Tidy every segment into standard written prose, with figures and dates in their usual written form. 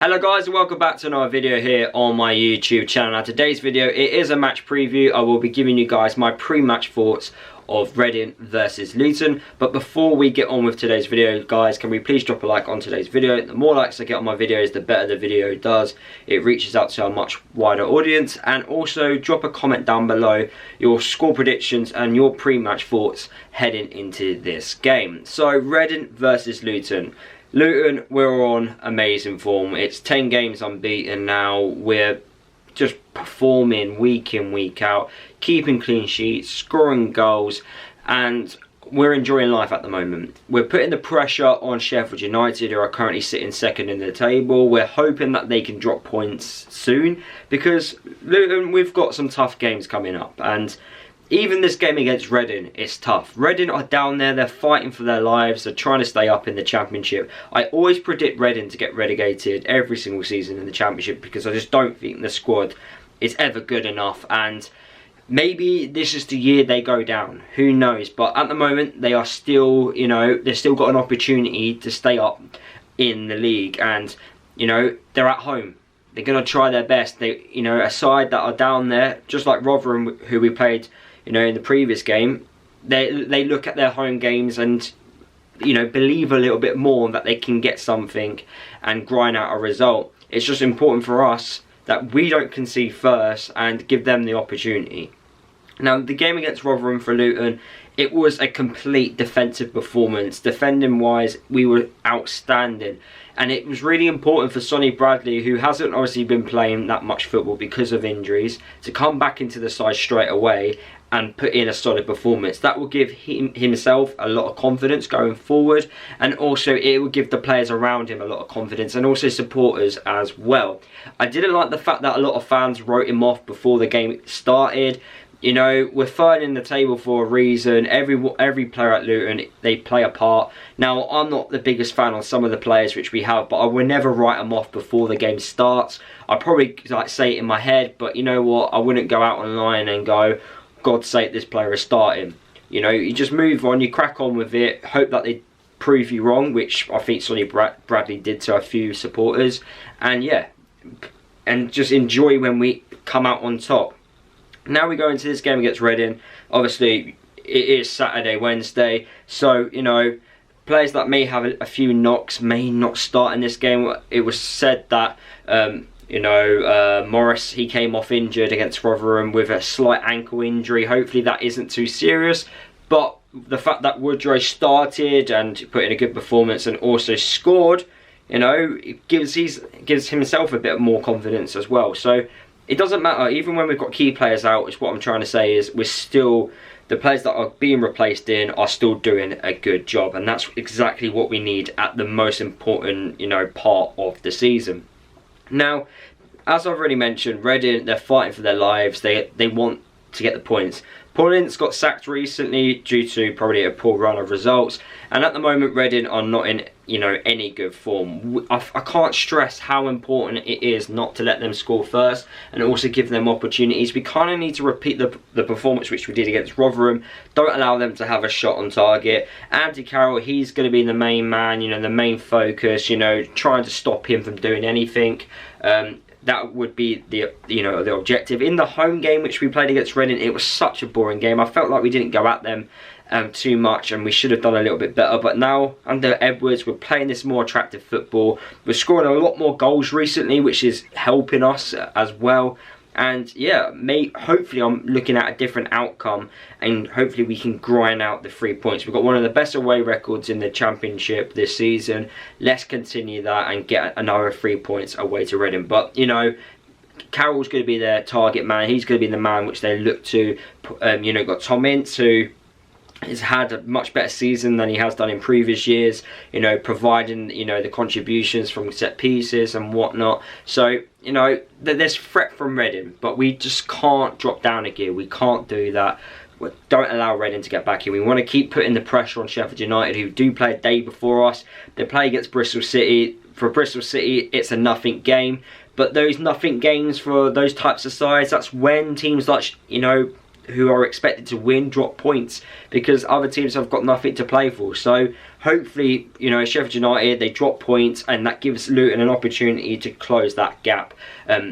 Hello guys, and welcome back to another video here on my YouTube channel. Now today's video, it is a match preview. I will be giving you guys my pre-match thoughts of Reading versus Luton. But before we get on with today's video, guys, can we please drop a like on today's video? The more likes I get on my videos, the better the video does. It reaches out to a much wider audience. And also drop a comment down below your score predictions and your pre-match thoughts heading into this game. So Reading versus Luton. Luton, we're on amazing form. It's 10 games unbeaten now. We're just performing week in, week out, keeping clean sheets, scoring goals, and we're enjoying life at the moment. We're putting the pressure on Sheffied United, who are currently sitting second in the table. We're hoping that they can drop points soon, because Luton, we've got some tough games coming up, and even this game against Reading is tough. Reading are down there, they're fighting for their lives, they're trying to stay up in the Championship. I always predict Reading to get relegated every single season in the Championship because I just don't think the squad is ever good enough, and maybe this is the year they go down. Who knows? But at the moment, they are still, they've still got an opportunity to stay up in the league, and, they're at home. They're going to try their best. They, a side that are down there, just like Rotherham, who we played in the previous game, they look at their home games and believe a little bit more that they can get something and grind out a result. It's just important for us that we don't concede first and give them the opportunity. Now the game against Rotherham for Luton, it was a complete defensive performance. Defending wise, we were outstanding. And it was really important for Sonny Bradley, who hasn't obviously been playing that much football because of injuries, to come back into the side straight away and put in a solid performance. That will give himself a lot of confidence going forward, and also it will give the players around him a lot of confidence, and also supporters as well. I didn't like the fact that a lot of fans wrote him off before the game started. We're third in the table for a reason. Every player at Luton, they play a part. Now, I'm not the biggest fan on some of the players which we have, but I will never write them off before the game starts. I probably say it in my head, but you know what? I wouldn't go out online and go, God's sake, this player is starting. You just move on, you crack on with it, hope that they prove you wrong, which I think Sonny Bradley did to a few supporters. And yeah, and just enjoy when we come out on top. Now we go into this game against Reading. Obviously, it is Saturday, Wednesday, so, players that may have a few knocks may not start in this game. It was said that, Morris, he came off injured against Rotherham with a slight ankle injury. Hopefully that isn't too serious, but the fact that Woodrow started and put in a good performance and also scored, it gives himself a bit more confidence as well. So it doesn't matter, even when we've got key players out, is what I'm trying to say, is we're still, the players that are being replaced in are still doing a good job, and that's exactly what we need at the most important, part of the season. Now, as I've already mentioned, Reading, they're fighting for their lives. They want to get the points. Paulins got sacked recently due to probably a poor run of results, and at the moment Reading are not in any good form. I can't stress how important it is not to let them score first and also give them opportunities. We kind of need to repeat the performance which we did against Rotherham. Don't allow them to have a shot on target. Andy Carroll, he's going to be the main man, the main focus, trying to stop him from doing anything. That would be the the objective. In the home game which we played against Reading, it was such a boring game. I felt like we didn't go at them too much, and we should have done a little bit better. But now under Edwards, we're playing this more attractive football. We're scoring a lot more goals recently, which is helping us as well. And yeah, hopefully I'm looking at a different outcome, and hopefully we can grind out the 3 points. We've got one of the best away records in the Championship this season. Let's continue that and get another 3 points away to Reading. But Carroll's going to be their target man. He's going to be the man which they look to. Got Tom Ince, who has had a much better season than he has done in previous years, providing the contributions from set pieces and whatnot. So there's threat from Reading, but we just can't drop down a gear. We can't do that. Don't allow Reading to get back in. We want to keep putting the pressure on Sheffield United, who do play a day before us. They play against Bristol City. For Bristol City, it's a nothing game, but those nothing games for those types of sides, that's when teams like who are expected to win drop points because other teams have got nothing to play for. So hopefully, you know, Sheffield United, they drop points, and that gives Luton an opportunity to close that gap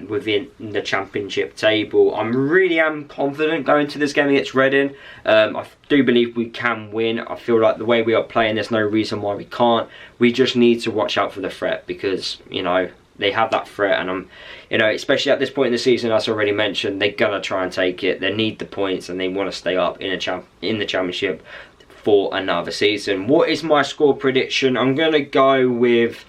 within the Championship table. I really am confident going to this game against Reading. I do believe we can win. I feel like the way we are playing, there's no reason why we can't. We just need to watch out for the threat because, you know, they have that threat, and you know, especially at this point in the season, as I already mentioned, they're gonna try and take it. They need the points, and they want to stay up in the Championship for another season. What is my score prediction? I'm gonna go with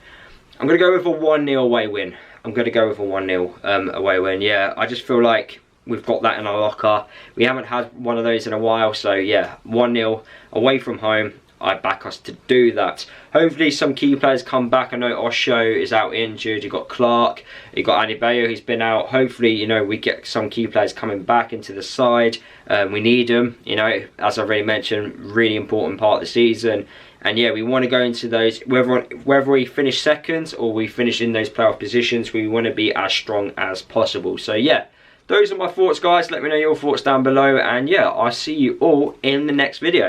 a 1-0 away win. I'm gonna go with a 1-0 away win. Yeah, I just feel like we've got that in our locker. We haven't had one of those in a while, so yeah, 1-0 away from home. I back us to do that. Hopefully some key players come back. I know Osho is out injured. You've got Clark, you've got Adebayo who's been out. Hopefully, you know, we get some key players coming back into the side. We need them, you know, as I've already mentioned, really important part of the season. And yeah, we want to go into those, whether we finish second or we finish in those playoff positions, we want to be as strong as possible. So yeah, those are my thoughts, guys. Let me know your thoughts down below, and yeah, I'll see you all in the next video.